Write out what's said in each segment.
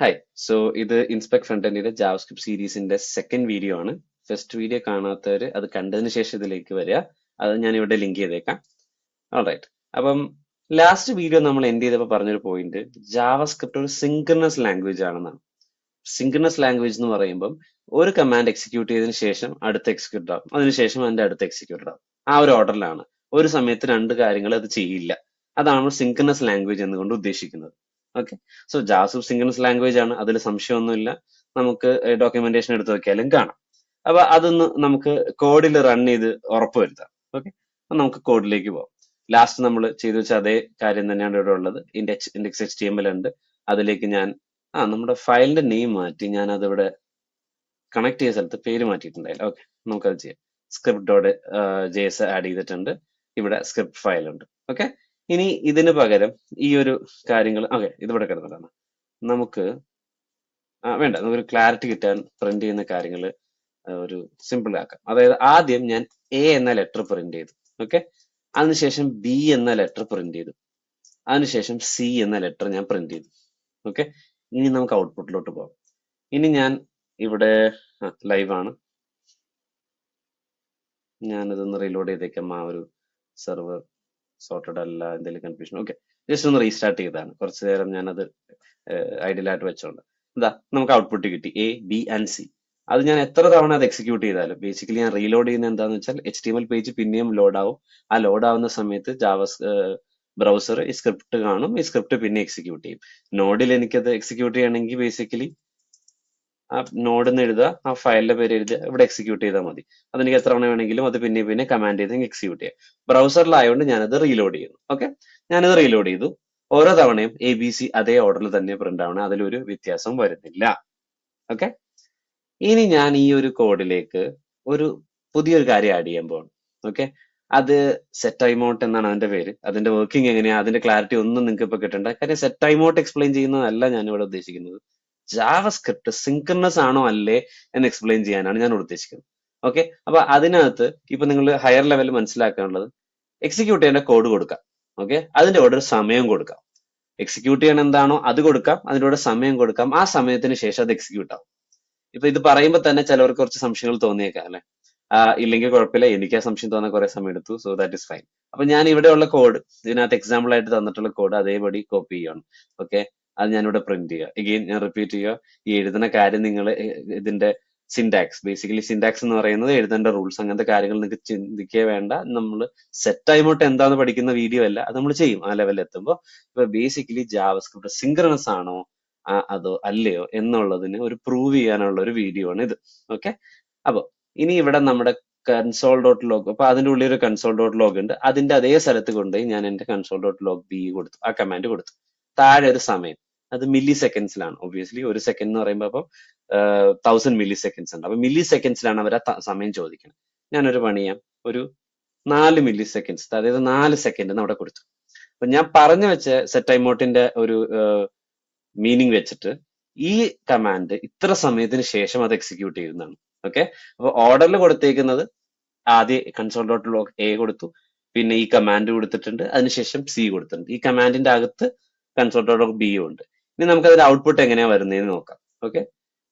Hi. So ഇത് inspect front എൻഡിന്റെ JavaScript സീരീസിന്റെ second video ആണ്. ഫസ്റ്റ് വീഡിയോ കാണാത്തവര് അത് കണ്ടതിന് ശേഷം ഇതിലേക്ക് വരിക. അത് ഞാൻ ഇവിടെ ലിങ്ക് ചെയ്തേക്കാം. ഓൾറൈറ്റ്. അപ്പം ലാസ്റ്റ് വീഡിയോ നമ്മൾ എൻഡ് ചെയ്തപ്പോൾ പറഞ്ഞൊരു പോയിന്റ് ജാവാസ്ക്രിപ്റ്റ് ഒരു സിങ്ക്രണസ് ലാംഗ്വേജ് ആണെന്നാണ്. സിങ്ക്രണസ് ലാംഗ്വേജ് എന്ന് പറയുമ്പം ഒരു കമാൻഡ് എക്സിക്യൂട്ട് ചെയ്തതിനു ശേഷം അടുത്ത എക്സിക്യൂട്ട് ആവും, അതിനുശേഷം അതിന്റെ അടുത്ത എക്സിക്യൂട്ട് ആവും. ആ ഒരു ഓർഡറിലാണ്. ഒരു സമയത്ത് രണ്ട് കാര്യങ്ങൾ അത് ചെയ്യില്ല. അതാണ് നമ്മൾ സിങ്ക്രണസ് ലാംഗ്വേജ് എന്നുകൊണ്ട് ഉദ്ദേശിക്കുന്നത്. Okay. So JavaScript synchronous language ആണ്, അതിൽ സംശയമൊന്നുമില്ല. നമുക്ക് ഡോക്യുമെന്റേഷൻ എടുത്ത് നോക്കിയാലും കാണാം. അപ്പൊ അതൊന്ന് നമുക്ക് കോഡിൽ റൺ ചെയ്ത് ഉറപ്പുവരുത്താം. ഓക്കെ. അപ്പൊ നമുക്ക് കോഡിലേക്ക് പോകാം. ലാസ്റ്റ് നമ്മൾ ചെയ്തു വെച്ച അതേ കാര്യം തന്നെയാണ് ഇവിടെ ഉള്ളത്. ഇൻഡെക്സ് HTML ഉണ്ട്. അതിലേക്ക് ഞാൻ നമ്മുടെ ഫയലിന്റെ നെയിം മാറ്റി ഞാൻ അതിവിടെ കണക്ട് ചെയ്ത സ്ഥലത്ത് പേര് മാറ്റിയിട്ടുണ്ടായില്ല. ഓക്കെ, നമുക്കത് ചെയ്യാം. സ്ക്രിപ്റ്റ് ഡോട്ട് JS ആഡ് ചെയ്തിട്ടുണ്ട്. ഇവിടെ സ്ക്രിപ്റ്റ് ഫയൽ ഉണ്ട്. ഓക്കെ. ഇനി ഇതിന് പകരം ഈ ഒരു കാര്യങ്ങൾ ഇതിവിടെ കിടന്നതാണ്. നമുക്ക് വേണ്ട, നമുക്കൊരു ക്ലാരിറ്റി കിട്ടാൻ പ്രിന്റ് ചെയ്യുന്ന കാര്യങ്ങൾ ഒരു സിമ്പിൾ ആക്കാം. അതായത് ആദ്യം ഞാൻ A എന്ന ലെറ്റർ പ്രിന്റ് ചെയ്തു. ഓക്കെ. അതിനുശേഷം B എന്ന ലെറ്റർ പ്രിന്റ് ചെയ്തു. അതിനുശേഷം C എന്ന ലെറ്റർ ഞാൻ പ്രിന്റ് ചെയ്തു. ഓക്കെ. ഇനി നമുക്ക് ഔട്ട്പുട്ടിലോട്ട് പോകാം. ഇനി ഞാൻ ഇവിടെ ലൈവ് ആണ്. ഞാനിതൊന്ന് റീലോഡ് ചെയ്തേക്കാം. ആ ഒരു സെർവർ സോർട്ടഡ് അല്ല, എന്തെങ്കിലും കൺഫ്യൂഷൻ. ഓക്കെ, ജസ്റ്റ് ഒന്ന് റീസ്റ്റാർട്ട് ചെയ്താണ്. കുറച്ചു നേരം ഞാനത് ഐഡിയലായിട്ട് വെച്ചോണ്ട് നമുക്ക് ഔട്ട്പുട്ട് കിട്ടി A, B ആൻഡ് C. അത് ഞാൻ എത്ര തവണ അത് എക്സിക്യൂട്ട് ചെയ്താലും ബേസിക്കലി ഞാൻ റീലോഡ് ചെയ്യുന്ന എന്താന്ന് വെച്ചാൽ HTML പേജ് പിന്നെയും ലോഡ് ആവും. ആ ലോഡ് ആവുന്ന സമയത്ത് ബ്രൗസർ ഈ സ്ക്രിപ്റ്റ് കാണും. ഈ സ്ക്രിപ്റ്റ് പിന്നെ എക്സിക്യൂട്ട് ചെയ്യും. നോഡിൽ എനിക്കത് എക്സിക്യൂട്ട് ചെയ്യണമെങ്കിൽ ബേസിക്കലി ആ നോഡ് എന്ന് എഴുതുക, ആ ഫയലിന്റെ പേര് എഴുതുക, ഇവിടെ എക്സിക്യൂട്ട് ചെയ്താൽ മതി. അതെനിക്ക് എത്ര തവണ വേണമെങ്കിലും അത് പിന്നെ കമാൻഡ് ചെയ്ത് എക്സിക്യൂട്ട് ചെയ്യാം. ബ്രൗസറിലായതുകൊണ്ട് ഞാനത് റീലോഡ് ചെയ്യുന്നു. ഓക്കെ, ഞാനത് റീലോഡ് ചെയ്തു. ഓരോ തവണയും ABC അതേ ഓർഡറിൽ തന്നെ പ്രിന്റ് ആവണം, അതിലൊരു വ്യത്യാസം വരുന്നില്ല. ഓക്കെ. ഇനി ഞാൻ ഈ ഒരു കോഡിലേക്ക് ഒരു പുതിയൊരു കാര്യം ആഡ് ചെയ്യാൻ പോകണം. ഓക്കെ. അത് സെറ്റ് ടൈമൗട്ട് എന്നാണ് അതിന്റെ പേര്. അതിന്റെ വർക്കിംഗ് എങ്ങനെയാ, അതിന്റെ ക്ലാരിറ്റി ഒന്നും നിങ്ങൾക്ക് ഇപ്പൊ കിട്ടണ്ട. കാര്യം സെറ്റ് ടൈമൗട്ട് എക്സ്പ്ലെയിൻ ചെയ്യുന്നതല്ല ഞാൻ ഇവിടെ ഉദ്ദേശിക്കുന്നത്. ജാവസ്ക്രിപ്റ്റ് സിങ്ക്രണസ് ആണോ അല്ലേ എന്ന് എക്സ്പ്ലെയിൻ ചെയ്യാനാണ് ഞാൻ ഉദ്ദേശിക്കുന്നത്. ഓക്കെ. അപ്പൊ അതിനകത്ത് ഇപ്പൊ നിങ്ങൾ ഹയർ ലെവൽ മനസ്സിലാക്കാനുള്ളത് എക്സിക്യൂട്ട് ചെയ്യേണ്ട കോഡ് കൊടുക്കാം. ഓക്കെ. അതിന്റെ കൂടെ ഒരു സമയം കൊടുക്കാം. എക്സിക്യൂട്ട് ചെയ്യണം എന്താണോ അത് കൊടുക്കാം, അതിന്റെ കൂടെ സമയം കൊടുക്കാം. ആ സമയത്തിന് ശേഷം അത് എക്സിക്യൂട്ട് ആവും. ഇപ്പൊ ഇത് പറയുമ്പോൾ തന്നെ ചിലവർക്ക് കുറച്ച് സംശയങ്ങൾ തോന്നിയേക്കാം അല്ലെ. ഇല്ലെങ്കിൽ കുഴപ്പമില്ല, എനിക്ക് ആ സംശയം തോന്നാൻ കുറെ സമയം എടുത്തു. So that is fine. അപ്പൊ ഞാൻ ഇവിടെയുള്ള കോഡ്, ഇതിനകത്ത് എക്സാമ്പിൾ ആയിട്ട് തന്നിട്ടുള്ള കോഡ് അതേപടി കോപ്പി ചെയ്യണം. ഓക്കെ. അത് ഞാനിവിടെ പ്രിന്റ് ചെയ്യുക. എഗെയിൻ ഞാൻ റിപ്പീറ്റ് ചെയ്യുക. ഈ എഴുതുന്ന കാര്യം നിങ്ങൾ ഇതിന്റെ സിൻടാക്സ്, ബേസിക്കലി സിൻടാക്സ് എന്ന് പറയുന്നത് എഴുതേണ്ട റൂൾസ്, അങ്ങനത്തെ കാര്യങ്ങൾ നിങ്ങൾക്ക് ചിന്തിക്കേ വേണ്ട. നമ്മൾ സെറ്റ് ടൈമൗട്ട് എന്താന്ന് പഠിക്കുന്ന വീഡിയോ അല്ല, അത് നമ്മൾ ചെയ്യും ആ ലെവലിൽ എത്തുമ്പോൾ. ഇപ്പൊ ബേസിക്കലി ജാവസ്ക്രിപ്റ്റ് സിങ്ക്രണസ് ആണോ അതോ അല്ലയോ എന്നുള്ളതിന് ഒരു പ്രൂവ് ചെയ്യാനുള്ള ഒരു വീഡിയോ ആണ് ഇത്. ഓക്കെ. അപ്പൊ ഇനി ഇവിടെ നമ്മുടെ കൺസോൾ ഡോട്ട് ലോഗ്, അപ്പൊ അതിന്റെ ഉള്ളിൽ ഒരു കൺസോൾ ഡോട്ട് ലോഗ് ഉണ്ട്. അതിന്റെ അതേ സ്ഥലത്ത് കൊണ്ടുപോയി ഞാൻ എന്റെ കൺസോൾ ഡോട്ട് ലോഗ് B കൊടുത്തു, ആ കമാൻഡ് കൊടുത്തു. താഴെ ഒരു സമയം, അത് മില്ലി സെക്കൻഡ്സിലാണ്. ഒബ്വിയസ്ലി ഒരു സെക്കൻഡ് എന്ന് പറയുമ്പോൾ അപ്പം 1000 മില്ലി സെക്കൻഡ്സ് ഉണ്ട്. അപ്പൊ മില്ലി സെക്കൻഡ്സിലാണ് അവർ സമയം ചോദിക്കുന്നത്. ഞാനൊരു പണി ചെയ്യാം, ഒരു 4 മില്ലി സെക്കൻഡ്സ്, അതായത് 4 സെക്കൻഡ് അവിടെ കൊടുത്തു. അപ്പൊ ഞാൻ പറഞ്ഞു വെച്ച സെറ്റ് ടൈമൗട്ടിന്റെ ഒരു മീനിങ് വെച്ചിട്ട് ഈ കമാൻഡ് ഇത്ര സമയത്തിന് ശേഷം അത് എക്സിക്യൂട്ട് ചെയ്യുന്നതാണ്. ഓക്കെ. അപ്പൊ ഓർഡറിൽ കൊടുത്തേക്കുന്നത് ആദ്യം കൺസോൾ ഡോട്ട് ലോഗ് A കൊടുത്തു, പിന്നെ ഈ കമാൻഡ് കൊടുത്തിട്ടുണ്ട്, അതിനുശേഷം C കൊടുത്തിട്ടുണ്ട്. ഈ കമാൻഡിന്റെ അകത്ത് കൺസോൾ ഡോട്ട് ലോഗ് B ഉണ്ട്. ഇനി നമുക്ക് അതിന്റെ ഔട്ട്പുട്ട് എങ്ങനെയാ വരുന്നതെന്ന് നോക്കാം. ഓക്കെ.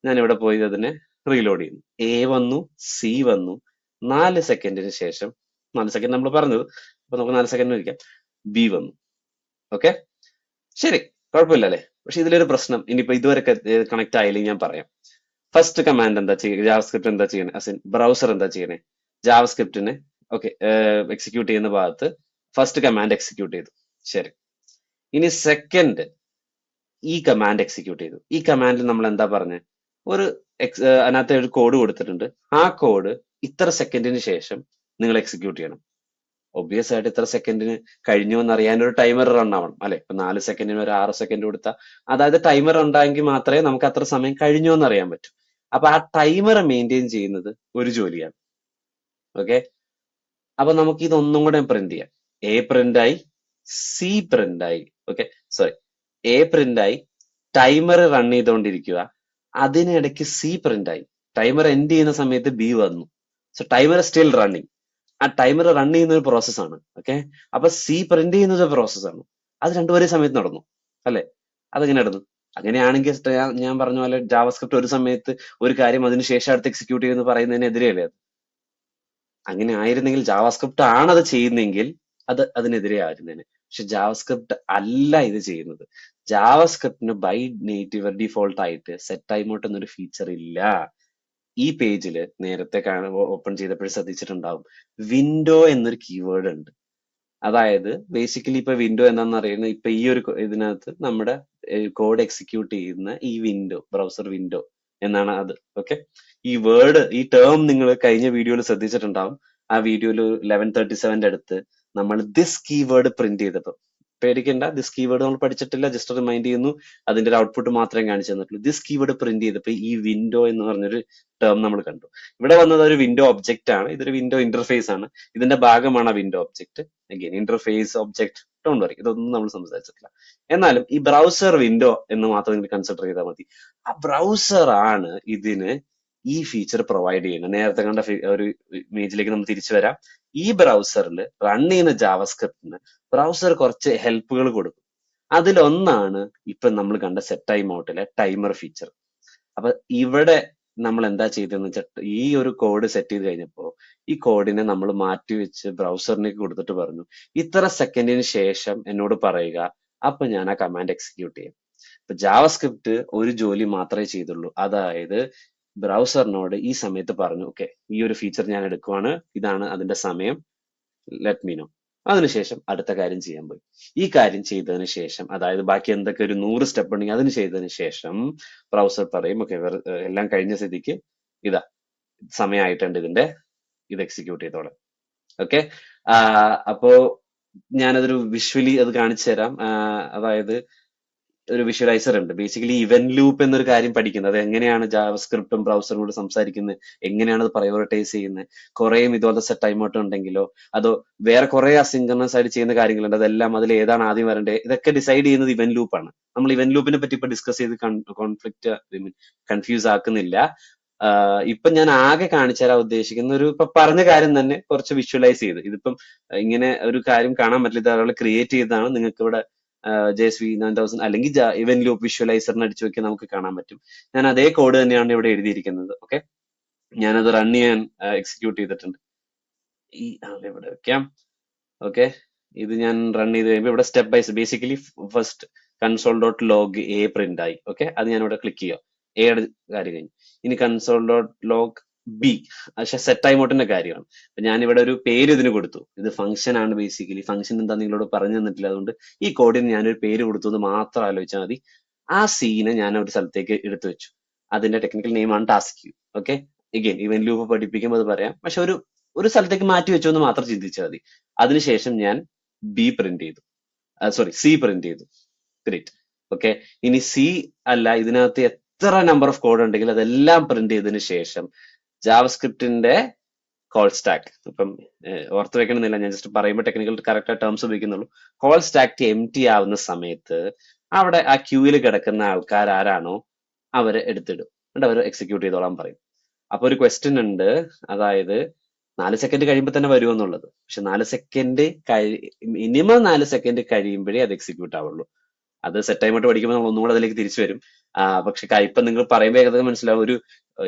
ഞാൻ ഇവിടെ പോയി അതിനെ റീലോഡ് ചെയ്യുന്നു. A വന്നു, C വന്നു. 4 സെക്കൻഡിന് ശേഷം, 4 സെക്കൻഡ് നമ്മൾ പറഞ്ഞത്, അപ്പൊ നമുക്ക് 4 സെക്കൻഡ് ഇരിക്കാം, B വന്നു. ഓക്കെ, ശരി, കുഴപ്പമില്ല അല്ലെ. പക്ഷെ ഇതിലൊരു പ്രശ്നം, ഇനിയിപ്പോ ഇതുവരെ കണക്ട് ആയില്ലെങ്കിൽ ഞാൻ പറയാം. ഫസ്റ്റ് കമാൻഡ് എന്താ ചെയ്യുക, ജാവസ്ക്രിപ്റ്റ് എന്താ ചെയ്യണേ, അസിൻ ബ്രൗസർ എന്താ ചെയ്യണേ, ജാവസ്ക്രിപ്റ്റിനെ എക്സിക്യൂട്ട് ചെയ്യുന്ന ഭാഗത്ത് ഫസ്റ്റ് കമാൻഡ് എക്സിക്യൂട്ട് ചെയ്തു. ശരി. ഇനി സെക്കൻഡ് ഈ കമാൻഡ് എക്സിക്യൂട്ട് ചെയ്തു. ഈ കമാൻഡിൽ നമ്മൾ എന്താ പറഞ്ഞത്, അതിനകത്ത് ഒരു കോഡ് കൊടുത്തിട്ടുണ്ട്. ആ കോഡ് ഇത്ര സെക്കൻഡിന് ശേഷം നിങ്ങൾ എക്സിക്യൂട്ട് ചെയ്യണം. ഒബ്വിയസ് ആയിട്ട് ഇത്ര സെക്കൻഡിന് കഴിഞ്ഞു എന്ന് അറിയാൻ ഒരു ടൈമർ റൺ ആവണം അല്ലെ. ഇപ്പൊ 4 സെക്കൻഡിന് ഒരു 6 സെക്കൻഡ് കൊടുത്താൽ, അതായത് ടൈമർ ഉണ്ടായെങ്കിൽ മാത്രമേ നമുക്ക് അത്ര സമയം കഴിഞ്ഞു എന്ന് അറിയാൻ പറ്റൂ. അപ്പൊ ആ ടൈമർ മെയിൻറ്റെയിൻ ചെയ്യുന്നത് ഒരു ജോലിയാണ്. ഓക്കെ. അപ്പൊ നമുക്ക് ഇതൊന്നും കൂടെ പ്രിന്റ് ചെയ്യാം. A പ്രിന്റ് ആയി, C പ്രിന്റ് ആയി. ഓക്കെ, സോറി, A പ്രിന്റ് ആയി, ടൈമർ റൺ ചെയ്തുകൊണ്ടിരിക്കുക. അതിനിടയ്ക്ക് C പ്രിന്റ് ആയി, ടൈമർ എൻഡ് ചെയ്യുന്ന സമയത്ത് B വന്നു. So timer still running. ആ ടൈമർ റൺ ചെയ്യുന്ന ഒരു പ്രോസസ്സാണ്. ഓക്കെ. അപ്പൊ C പ്രിന്റ് ചെയ്യുന്നത് പ്രോസസ്സാണ്. അത് രണ്ടുപേരെ സമയത്ത് നടന്നു അല്ലെ. അതെങ്ങനെ നടന്നു, അങ്ങനെയാണെങ്കിൽ ഞാൻ പറഞ്ഞ പോലെ ജാവാസ്ക്രിപ്റ്റ് ഒരു സമയത്ത് ഒരു കാര്യം അതിന് ശേഷം അടുത്ത് എക്സിക്യൂട്ട് ചെയ്യുമെന്ന് പറയുന്നതിനെതിരെയല്ലേ അത്? അങ്ങനെ ആയിരുന്നെങ്കിൽ ജാവാസ്ക്രിപ്റ്റ് ആണ് അത് ചെയ്യുന്നെങ്കിൽ അത് അതിനെതിരെ ആയിരുന്നേനെ. പക്ഷെ ജാവാസ്ക്രിപ്റ്റ് അല്ല ഇത് ചെയ്യുന്നത്. ജാവാസ്ക്രിപ്റ്റിന് ബൈ നേറ്റീവ് ഡിഫോൾട്ട് ആയിട്ട് സെറ്റ് ടൈമൗട്ട് എന്നൊരു ഫീച്ചർ ഇല്ല. ഈ പേജിൽ നേരത്തെ ഓപ്പൺ ചെയ്തപ്പോഴും ശ്രദ്ധിച്ചിട്ടുണ്ടാവും, വിൻഡോ എന്നൊരു കീവേഡ് ഉണ്ട്. അതായത് ബേസിക്കലി ഇപ്പൊ വിൻഡോ എന്താണെന്ന് അറിയുന്നത്, ഇപ്പൊ ഈ ഒരു ഇതിനകത്ത് നമ്മുടെ കോഡ് എക്സിക്യൂട്ട് ചെയ്യുന്ന ഈ വിൻഡോ, ബ്രൗസർ വിൻഡോ എന്നാണ് അത്. ഓക്കെ, ഈ വേർഡ്, ഈ ടേം നിങ്ങൾ കഴിഞ്ഞ വീഡിയോയിൽ ശ്രദ്ധിച്ചിട്ടുണ്ടാവും. ആ വീഡിയോയിൽ 11:37 അടുത്ത് നമ്മൾ ദിസ് കീവേഡ് പ്രിന്റ് ചെയ്തപ്പോൾ, പേടിക്കണ്ട, ദിസ് കീവേഡ് നമ്മൾ പഠിച്ചിട്ടില്ല, ജസ്റ്റ് റിമൈൻഡ് ചെയ്യുന്നു. അതിന്റെ ഒരു ഔട്ട്പുട്ട് മാത്രമേ കാണിച്ചു തന്നിട്ടുള്ളൂ. ദിസ് കീവേഡ് പ്രിന്റ് ചെയ്തപ്പോൾ ഈ വിൻഡോ എന്ന് പറഞ്ഞൊരു ടേം നമ്മൾ കണ്ടു. ഇവിടെ വന്നത് ഒരു വിൻഡോ ഒബ്ജക്റ്റ് ആണ്, ഇതൊരു വിൻഡോ ഇന്റർഫേസ് ആണ്, ഇതിന്റെ ഭാഗമാണ് ആ window object. Again interface, object, don't worry, ഇതൊന്നും നമ്മൾ സംസാരിച്ചിട്ടില്ല. എന്നാലും ഈ ബ്രൗസർ വിൻഡോ എന്ന് മാത്രം നിങ്ങൾ കൺസിഡർ ചെയ്താൽ മതി. ആ ബ്രൗസർ ആണ് ഇതിന് ഈ ഫീച്ചർ പ്രൊവൈഡ് ചെയ്യുന്നത്. നേരത്തെ കണ്ട ഒരു ഇമേജിലേക്ക് നമ്മൾ തിരിച്ചു വരാം. ഈ ബ്രൗസറിൽ റൺ ചെയ്യുന്ന ജാവാസ്ക്രിപ്റ്റിന് ബ്രൗസർ കുറച്ച് ഹെൽപ്പുകൾ കൊടുക്കും. അതിലൊന്നാണ് ഇപ്പൊ നമ്മൾ കണ്ട സെറ്റ് ടൈം ഔട്ടിലെ ടൈമർ ഫീച്ചർ. അപ്പൊ ഇവിടെ നമ്മൾ എന്താ ചെയ്തതെന്ന് വെച്ചാൽ, ഈ ഒരു കോഡ് സെറ്റ് ചെയ്ത് കഴിഞ്ഞപ്പോ ഈ കോഡിനെ നമ്മൾ മാറ്റി വെച്ച് ബ്രൗസറിലേക്ക് കൊടുത്തിട്ട് പറഞ്ഞു, ഇത്ര സെക്കൻഡിന് ശേഷം എന്നോട് പറയുക, അപ്പൊ ഞാൻ ആ കമാൻഡ് എക്സിക്യൂട്ട് ചെയ്യും. ഇപ്പൊ ജാവാസ്ക്രിപ്റ്റ് ഒരു ജോലി മാത്രമേ ചെയ്തുള്ളൂ. അതായത് ബ്രൗസറിനോട് ഈ സമയത്ത് പറഞ്ഞു, ഓക്കെ, ഈ ഒരു ഫീച്ചർ ഞാൻ എടുക്കുവാണ്, ഇതാണ് അതിന്റെ സമയം, ലെറ്റ് മീ നോ. അതിനുശേഷം അടുത്ത കാര്യം ചെയ്യാൻ പോയി. ഈ കാര്യം ചെയ്തതിന് ശേഷം, അതായത് ബാക്കി എന്തൊക്കെ ഒരു 100 സ്റ്റെപ്പ് ഉണ്ടെങ്കിൽ അതിന് ചെയ്തതിന് ശേഷം ബ്രൗസർ പറയും, ഓക്കെ, എല്ലാം കഴിഞ്ഞ സ്ഥിതിക്ക് ഇതാ സമയമായിട്ടുണ്ട് ഇതിന്റെ, ഇത് എക്സിക്യൂട്ട് ചെയ്തോളാം. ഓക്കെ, അപ്പോ ഞാനതൊരു വിഷ്വലി അത് കാണിച്ചു തരാം. അതായത് ഒരു വിഷ്വലൈസർ ഉണ്ട്. ബേസിക്കലി ഇവന്റ് ലൂപ്പ് എന്നൊരു കാര്യം പഠിക്കുന്നത്, അത് എങ്ങനെയാണ് ജാവാസ്ക്രിപ്റ്റും ബ്രൗസറും കൂടെ സംസാരിക്കുന്നത്, എങ്ങനെയാണ് അത് പ്രയോറിറ്റൈസ് ചെയ്യുന്നത്, കുറേയും ഇതുപോലത്തെ സെറ്റ് ടൈമൗട്ട് ഉണ്ടെങ്കിലോ അതോ വേറെ കുറെ അസിൻക്രണസ് ആയിട്ട് ചെയ്യുന്ന കാര്യങ്ങളുണ്ട്, അതെല്ലാം അതിൽ ഏതാണ് ആദ്യം വരേണ്ടത്, ഇതൊക്കെ ഡിസൈഡ് ചെയ്യുന്നത് ഇവന്റ് ലൂപ്പാണ്. നമ്മൾ ഇവന്റ് ലൂപ്പിനെ പറ്റി ഇപ്പൊ ഡിസ്കസ് ചെയ്ത് കോൺഫ്ലിക്റ്റ് കൺഫ്യൂസ് ആക്കുന്നില്ല. ഇപ്പൊ ഞാൻ ആകെ കാണിച്ചു തരാൻ ഉദ്ദേശിക്കുന്ന ഒരു, ഇപ്പൊ പറഞ്ഞ കാര്യം തന്നെ കുറച്ച് വിഷ്വലൈസ് ചെയ്ത്, ഇതിപ്പം ഇങ്ങനെ ഒരു കാര്യം കാണാൻ പറ്റില്ല, ഇത് ഒരാൾ ക്രിയേറ്റ് ചെയ്തതാണ്. നിങ്ങൾക്ക് ഇവിടെ JSV 9000 അല്ലെങ്കിൽ ഇവന്റ് ലൂപ്പ് വിഷ്വലൈസറിന് അടിച്ചു നോക്കിയാൽ നമുക്ക് കാണാൻ പറ്റും. ഞാൻ അതേ കോഡ് തന്നെയാണ് ഇവിടെ എഴുതിയിരിക്കുന്നത്. ഓക്കെ, ഞാനത് റൺ ചെയ്യാൻ എക്സിക്യൂട്ട് ചെയ്തിട്ടുണ്ട്. ഈ ഇവിടെ വെക്കാം. ഓക്കെ, ഇത് ഞാൻ റൺ ചെയ്ത് കഴിയുമ്പോൾ ഇവിടെ step by step, basically first console.log A print ആയി. ഓക്കെ, അത് ഞാൻ ഇവിടെ ക്ലിക്ക് ചെയ്യാം. എയുടെ കാര്യം കഴിഞ്ഞു. ഇനി console.log B, പക്ഷെ സെറ്റ് ടൈമൗട്ടിന്റെ കാര്യമാണ്. അപ്പൊ ഞാൻ ഇവിടെ ഒരു പേര് ഇതിന് കൊടുത്തു. ഇത് ഫംഗ്ഷൻ ആണ്. ബേസിക്കലി ഫംഗ്ഷൻ എന്താ നിങ്ങളോട് പറഞ്ഞു തന്നിട്ടില്ല, അതുകൊണ്ട് ഈ കോഡിന് ഞാനൊരു പേര് കൊടുത്തു എന്ന് മാത്രം ആലോചിച്ചാൽ മതി. ആ സീനെ ഞാൻ ഒരു സ്ഥലത്തേക്ക് എടുത്തു വെച്ചു. അതിന്റെ ടെക്നിക്കൽ നെയിം ആണ് task queue. Okay, again event loop പഠിപ്പിക്കുമ്പോൾ അത് പറയാം, പക്ഷെ ഒരു സ്ഥലത്തേക്ക് മാറ്റി വെച്ചു എന്ന് മാത്രം ചിന്തിച്ചാൽ മതി. അതിനുശേഷം ഞാൻ ബി പ്രിന്റ് ചെയ്തു, സോറി സി പ്രിന്റ് ചെയ്തു. ഗ്രേറ്റ്. ഓക്കെ, ഇനി സി അല്ല, ഇതിനകത്ത് എത്ര നമ്പർ ഓഫ് കോഡ് ഉണ്ടെങ്കിൽ അതെല്ലാം പ്രിന്റ് ചെയ്തതിനു ശേഷം ജാവാസ്ക്രിപ്റ്റിന്റെ കോൾ സ്റ്റാക്ക്, ഇപ്പം ഓർത്ത് വെക്കണമെന്നില്ല, ഞാൻ ജസ്റ്റ് പറയുമ്പോൾ ടെക്നിക്കൽ കറക്റ്റ് ടേംസ് ഉപയോഗിക്കുന്നുള്ളൂ. കോൾ സ്റ്റാക്ക് എം ടി ആവുന്ന സമയത്ത് അവിടെ ആ ക്യൂവിൽ കിടക്കുന്ന ആൾക്കാർ ആരാണോ അവരെ എടുത്തിടും, എന്നിട്ട് അവർ എക്സിക്യൂട്ട് ചെയ്തോളാൻ പറയും. അപ്പൊ ഒരു ക്വസ്റ്റ്യൻ ഉണ്ട്, അതായത് 4 സെക്കൻഡ് കഴിയുമ്പോൾ തന്നെ വരുമെന്നുള്ളത്. പക്ഷെ 4 സെക്കൻഡ് മിനിമം 4 സെക്കൻഡ് കഴിയുമ്പോഴേ അത് എക്സിക്യൂട്ട് ആവുള്ളൂ. അത് സെറ്റ് ടൈമായിട്ട് പഠിക്കുമ്പോൾ നമ്മൾ ഒന്നും കൂടെ അതിലേക്ക് തിരിച്ചു വരും. പക്ഷെ ഇപ്പൊ നിങ്ങൾ പറയുമ്പോൾ ഏകദേശം മനസ്സിലാവും. ഒരു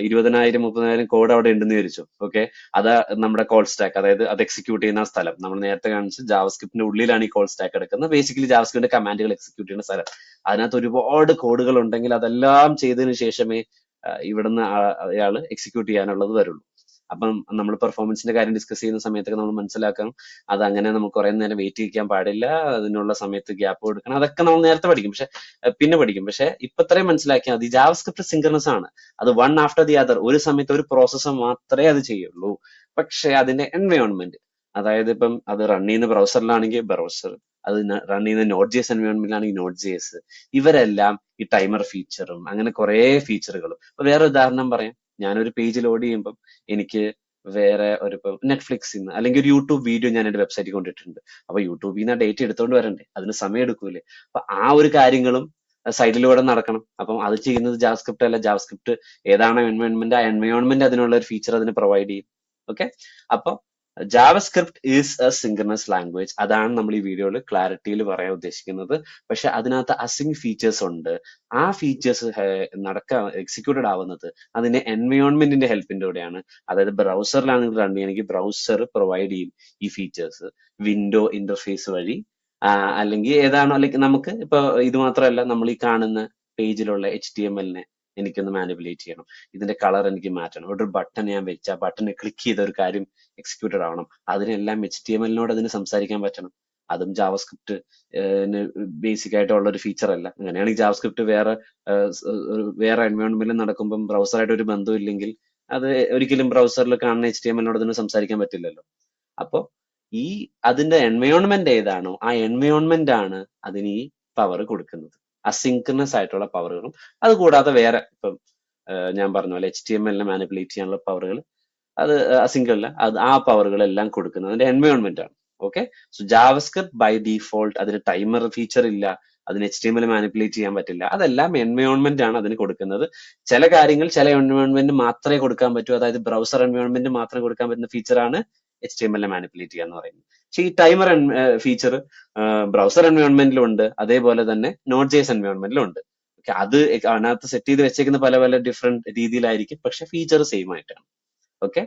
20,000 30,000 കോഡ് അവിടെ ഉണ്ടെന്ന് വിചാരിച്ചു. ഓക്കെ, അത് നമ്മുടെ കോൾ സ്റ്റാക്ക്, അതായത് അത് എക്സിക്യൂട്ട് ചെയ്യുന്ന സ്ഥലം നമ്മൾ നേരത്തെ കാണിച്ച് ജാവാസ്ക്രിപ്റ്റിന്റെ ഉള്ളിലാണ് ഈ കോൾ സ്റ്റാക്ക് എടുക്കുന്നത്. ബേസിക്കലി ജാവാസ്ക്രിപ്റ്റിന്റെ കമാൻഡുകൾ എക്സിക്യൂട്ട് ചെയ്യുന്ന സ്ഥലം. അതിനകത്ത് ഒരുപാട് കോഡുകൾ ഉണ്ടെങ്കിൽ അതെല്ലാം ചെയ്തതിനു ശേഷമേ ഇവിടുന്ന് അയാൾ എക്സിക്യൂട്ട് ചെയ്യാനുള്ളത് വരുള്ളൂ. അപ്പം നമ്മൾ പെർഫോമൻസിന്റെ കാര്യം ഡിസ്കസ് ചെയ്യുന്ന സമയത്തൊക്കെ നമ്മൾ മനസ്സിലാക്കണം, അത് അങ്ങനെ നമുക്ക് കുറെ നേരം വെയിറ്റ് ചെയ്യാൻ പാടില്ല, അതിനുള്ള സമയത്ത് ഗ്യാപ്പ് കൊടുക്കണം. അതൊക്കെ നമ്മൾ നേരത്തെ പഠിക്കും, പക്ഷെ പിന്നെ പഠിക്കും. പക്ഷെ ഇപ്പൊ ഇത്രയും മനസ്സിലാക്കിയാൽ മതി, ജാവാസ്ക്രിപ്റ്റ് സിങ്ക്രണസ് ആണ്. അത് വൺ ആഫ്റ്റർ ദി അതർ, ഒരു സമയത്ത് ഒരു പ്രോസസ്സ് മാത്രമേ അത് ചെയ്യുള്ളൂ. പക്ഷെ അതിന്റെ എൻവയോൺമെന്റ്, അതായത് ഇപ്പം അത് റൺ ചെയ്യുന്ന ബ്രൗസറിലാണെങ്കിൽ ബ്രൗസർ, അത് റൺ ചെയ്യുന്ന നോട്ട് ജി എസ് എൻവയോൺമെന്റിലാണെങ്കിൽ നോട്ട് ജി എസ്, ഇവരെല്ലാം ഈ ടൈമർ ഫീച്ചറും അങ്ങനെ കുറെ ഫീച്ചറുകളും. ഇപ്പൊ വേറെ ഉദാഹരണം പറയാം. ഞാനൊരു പേജ് ലോഡ് ചെയ്യുമ്പം എനിക്ക് വേറെ ഒരു ഇപ്പം നെറ്റ്ഫ്ലിക്സിൽ നിന്ന് അല്ലെങ്കിൽ ഒരു യൂട്യൂബ് വീഡിയോ ഞാൻ എന്റെ വെബ്സൈറ്റിൽ കൊണ്ടിട്ടുണ്ട്. അപ്പൊ യൂട്യൂബിൽ നിന്ന് ഡേറ്റ് എടുത്തോണ്ട് വരണ്ടേ, അതിന് സമയം എടുക്കൂലേ. അപ്പൊ ആ ഒരു കാര്യങ്ങളും സൈഡിലൂടെ നടക്കണം. അപ്പം അത് ചെയ്യുന്നത് ജാവാസ്ക്രിപ്റ്റ് അല്ല. ജാവാസ്ക്രിപ്റ്റ് ഏതാണ് എൻവയോൺമെന്റ്, ആ എൻവയോൺമെന്റ് അതിനുള്ള ഒരു ഫീച്ചർ അതിന് പ്രൊവൈഡ് ചെയ്യും. ഓക്കെ, അപ്പൊ JavaScript is A synchronous language. അതാണ് നമ്മൾ ഈ വീഡിയോയിൽ ക്ലാരിറ്റിയിൽ പറയാൻ ഉദ്ദേശിക്കുന്നത്. പക്ഷെ അതിനകത്ത് അസിങ് ഫീച്ചേഴ്സ് ഉണ്ട്. ആ ഫീച്ചേഴ്സ് എക്സിക്യൂട്ടഡ് ആവുന്നത് അതിന്റെ എൻവയോൺമെന്റിന്റെ ഹെൽപ്പിന്റെയാണ്. അതായത് ബ്രൗസറിലാണ് നിങ്ങൾ റൺ ചെയ്യണമെങ്കിൽ ബ്രൗസർ പ്രൊവൈഡ് ചെയ്യും ഈ ഫീച്ചേഴ്സ് വിൻഡോ ഇന്റർഫേസ് വഴി. അല്ലെങ്കിൽ ഏതാണോ, അല്ലെങ്കിൽ നമുക്ക് ഇപ്പൊ ഇത് മാത്രമല്ല, നമ്മൾ ഈ കാണുന്ന പേജിലുള്ള HTML-നെ എനിക്കൊന്ന് മാനിപ്പുലേറ്റ് ചെയ്യണം, ഇതിന്റെ കളർ എനിക്ക് മാറ്റണം, ഒരു ബട്ടൺ ഞാൻ വെച്ച് ആ ബട്ടൺ ക്ലിക്ക് ചെയ്ത ഒരു കാര്യം എക്സിക്യൂട്ടഡ് ആവണം, അതിനെല്ലാം HTML-നോട് അതിന് സംസാരിക്കാൻ പറ്റണം. അതും ജാവസ്ക്രിപ്റ്റ് ബേസിക് ആയിട്ടുള്ള ഒരു ഫീച്ചർ അല്ല. അങ്ങനെയാണെങ്കിൽ ജാവസ്ക്രിപ്റ്റ് വേറെ എൻവയോൺമെന്റിൽ നടക്കുമ്പോൾ ബ്രൗസറായിട്ട് ഒരു ബന്ധവും ഇല്ലെങ്കിൽ അത് ഒരിക്കലും ബ്രൗസറിൽ കാണുന്ന HTML-നോട് അതിന് സംസാരിക്കാൻ പറ്റില്ലല്ലോ. അപ്പോ ഈ അതിന്റെ എൻവയോൺമെന്റ് ഏതാണോ ആ എൻവയോൺമെന്റ് ആണ് അതിന് ഈ പവർ കൊടുക്കുന്നത്, അസിൻക്രണസ് ആയിട്ടുള്ള പവറുകളും. അത് കൂടാതെ വേറെ ഇപ്പം ഞാൻ പറഞ്ഞ പോലെ HTML-നെ മാനിപ്പുലേറ്റ് ചെയ്യാനുള്ള പവറുകൾ, അത് അസിങ്ക് അല്ല, അത് ആ പവറുകളെല്ലാം കൊടുക്കുന്നത് അതിന്റെ എൻവയോൺമെന്റ് ആണ്. Okay, so JavaScript by default അതിന് ടൈമർ ഫീച്ചർ ഇല്ല, അതിന് HTML മാനിപ്പുലേറ്റ് ചെയ്യാൻ പറ്റില്ല. അതെല്ലാം എൻവയോൺമെന്റ് ആണ് അതിന് കൊടുക്കുന്നത്. ചില കാര്യങ്ങൾ ചില എൻവയോൺമെന്റ് മാത്രമേ കൊടുക്കാൻ പറ്റൂ, അതായത് ബ്രൗസർ എൻവയോൺമെന്റ് മാത്രമേ കൊടുക്കാൻ പറ്റുന്ന ഫീച്ചറാണ് HTML മാനിപ്പുലേറ്റ് ചെയ്യുക എന്ന് പറയുന്നത്. പക്ഷെ ഈ ടൈമർ ഫീച്ചർ ബ്രൗസർ എൻവയോൺമെന്റിലും ഉണ്ട്, അതേപോലെ തന്നെ നോട്ട് ജെഎസ് എൻവയോൺമെന്റിലും ഉണ്ട്. ഓക്കെ, അത് അതിനകത്ത് സെറ്റ് ചെയ്ത് വെച്ചേക്കുന്ന പല പല ഡിഫറെന്റ് രീതിയിലായിരിക്കും, പക്ഷെ ഫീച്ചർ സെയിം ആയിട്ടാണ്. ഓക്കെ,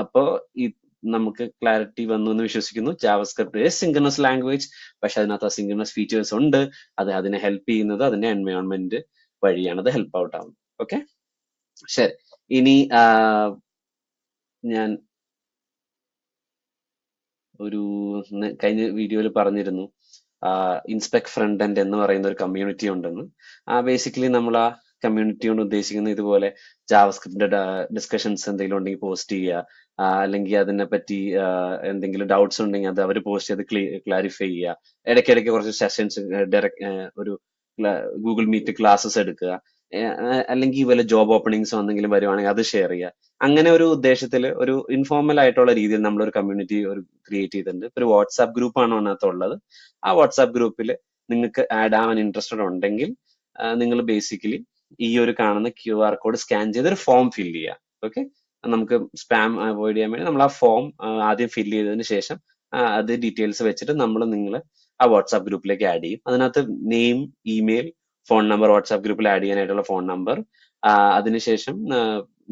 അപ്പോ ഈ നമുക്ക് ക്ലാരിറ്റി വന്നു എന്ന് വിശ്വസിക്കുന്നു. ജാവസ്ക്രിപ്റ്റ് സിങ്ക്രണസ് ലാംഗ്വേജ്, പക്ഷെ അതിനകത്ത് സിങ്ക്രണസ് ഫീച്ചേഴ്സ് ഉണ്ട്. അതിനെ ഹെൽപ്പ് ചെയ്യുന്നത് അതിന്റെ എൻവയോൺമെന്റ് വഴിയാണ് അത് ഹെൽപ്പ് ഔട്ട് ആവുന്നത്. ഓക്കെ, ശരി. ഇനി ഞാൻ ഒരു കഴിഞ്ഞ വീഡിയോയിൽ പറഞ്ഞിരുന്നു ഇൻസ്പെക്ട് ഫ്രണ്ട് എൻഡ് എന്ന് പറയുന്ന ഒരു കമ്മ്യൂണിറ്റി ഉണ്ടെന്ന്. ബേസിക്കലി നമ്മൾ ആ കമ്മ്യൂണിറ്റി കൊണ്ട് ഉദ്ദേശിക്കുന്നത് ഇതുപോലെ ജാവസ്ക്രിപ്റ്റിന്റെ ഡിസ്കഷൻസ് എന്തെങ്കിലും ഉണ്ടെങ്കിൽ പോസ്റ്റ് ചെയ്യുക, അല്ലെങ്കിൽ അതിനെ പറ്റി എന്തെങ്കിലും ഡൗട്ട്സ് ഉണ്ടെങ്കിൽ അത് അവർ പോസ്റ്റ് ചെയ്ത് ക്ലാരിഫൈ ചെയ്യുക, ഇടയ്ക്കിടയ്ക്ക് കുറച്ച് സെഷൻസ് ഒരു ഗൂഗിൾ മീറ്റ് ക്ലാസ്സസ് എടുക്കുക, അല്ലെങ്കിൽ വല്ല ജോബ് ഓപ്പണിങ്സ് എന്തെങ്കിലും വരുവാണെങ്കിൽ അത് ഷെയർ ചെയ്യുക. അങ്ങനെ ഒരു ഉദ്ദേശത്തിൽ ഒരു ഇൻഫോർമൽ ആയിട്ടുള്ള രീതിയിൽ നമ്മളൊരു കമ്മ്യൂണിറ്റി ക്രിയേറ്റ് ചെയ്തിട്ടുണ്ട്. ഒരു വാട്സാപ്പ് ഗ്രൂപ്പാണ് അതിനകത്തുള്ളത്. ആ വാട്സാപ്പ് ഗ്രൂപ്പിൽ നിങ്ങൾക്ക് ആഡ് ആവാൻ ഇൻട്രസ്റ്റഡ് ഉണ്ടെങ്കിൽ നിങ്ങൾ ബേസിക്കലി ഈ ഒരു കാണുന്ന QR കോഡ് സ്കാൻ ചെയ്ത് ഒരു ഫോം ഫില്ല് ചെയ്യുക. ഓക്കെ, നമുക്ക് സ്പാം അവോയ്ഡ് ചെയ്യാൻ വേണ്ടി നമ്മൾ ആ ഫോം ആദ്യം ഫില്ല് ചെയ്തതിന് ശേഷം അത് ഡീറ്റെയിൽസ് വെച്ചിട്ട് നിങ്ങൾ ആ വാട്സാപ്പ് ഗ്രൂപ്പിലേക്ക് ആഡ് ചെയ്യും. അതിനകത്ത് name, email, phone number, WhatsApp ഗ്രൂപ്പിൽ ആഡ് ചെയ്യാനായിട്ടുള്ള ഫോൺ നമ്പർ, അതിനുശേഷം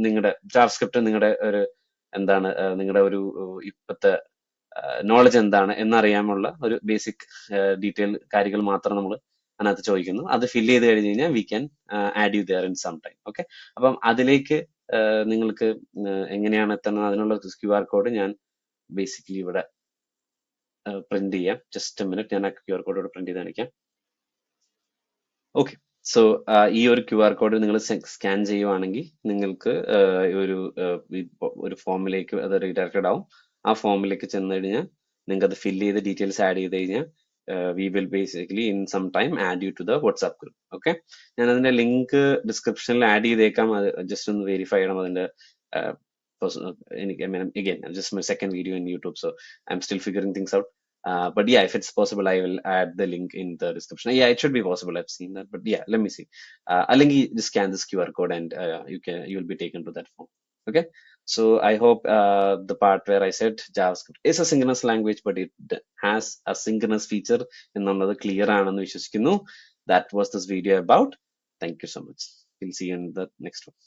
നിങ്ങളുടെ ജാവസ്ക്രിപ്റ്റ് നിങ്ങളുടെ ഒരു എന്താണ് നിങ്ങളുടെ ഒരു ഇപ്പോഴത്തെ നോളജ് എന്താണ് എന്നറിയാനുള്ള ഒരു ബേസിക് ഡീറ്റെയിൽ കാര്യങ്ങൾ മാത്രം നമ്മൾ അതിനകത്ത് ചോദിക്കുന്നു. അത് ഫില്ല് ചെയ്ത് കഴിഞ്ഞ് കഴിഞ്ഞാൽ we can add you there in some time. Okay, അപ്പം അതിലേക്ക് നിങ്ങൾക്ക് എങ്ങനെയാണ് എത്തുന്നത് അതിനുള്ള QR കോഡ് ഞാൻ ബേസിക്കലി ഇവിടെ പ്രിന്റ് ചെയ്യാം. ജസ്റ്റ് മിനിറ്റ്, ഞാൻ ആ QR കോഡ് ഇവിടെ പ്രിന്റ് ചെയ്ത് കാണിക്കാം. ഓക്കെ, സോ ഈ ഒരു QR കോഡ് നിങ്ങൾ സ്കാൻ ചെയ്യുവാണെങ്കിൽ നിങ്ങൾക്ക് ഒരു ഫോമിലേക്ക് അത് റീഡയറക്റ്റഡ് ആവും. ആ ഫോമിലേക്ക് ചെന്ന് കഴിഞ്ഞാൽ നിങ്ങൾക്ക് അത് ഫില്ല് ചെയ്ത് ഡീറ്റെയിൽസ് ആഡ് ചെയ്ത് കഴിഞ്ഞാൽ we will basically in some time add you to the WhatsApp group. Okay, ഞാൻ അതിന്റെ ലിങ്ക് ഡിസ്ക്രിപ്ഷനിൽ ആഡ് ചെയ്തേക്കാം. അത് ജസ്റ്റ് ഒന്ന് വെരിഫൈ ചെയ്യണം അതിന്റെ എനിക്ക് again just my second video in YouTube, so I'm still figuring things out. But yeah, if it's possible, I will add the link in the description. Yeah, it should be possible. I've seen that, but yeah, let me see. Alingi, just scan this QR code and you will be taken to that form. Okay. So I hope the part where I said JavaScript is a synchronous language, but it has a synchronous feature എന്നുള്ളത് clear ആണെന്ന് വിശ്വസിക്കുന്നു. That was this video about. Thank you so much. We'll see you in the next one.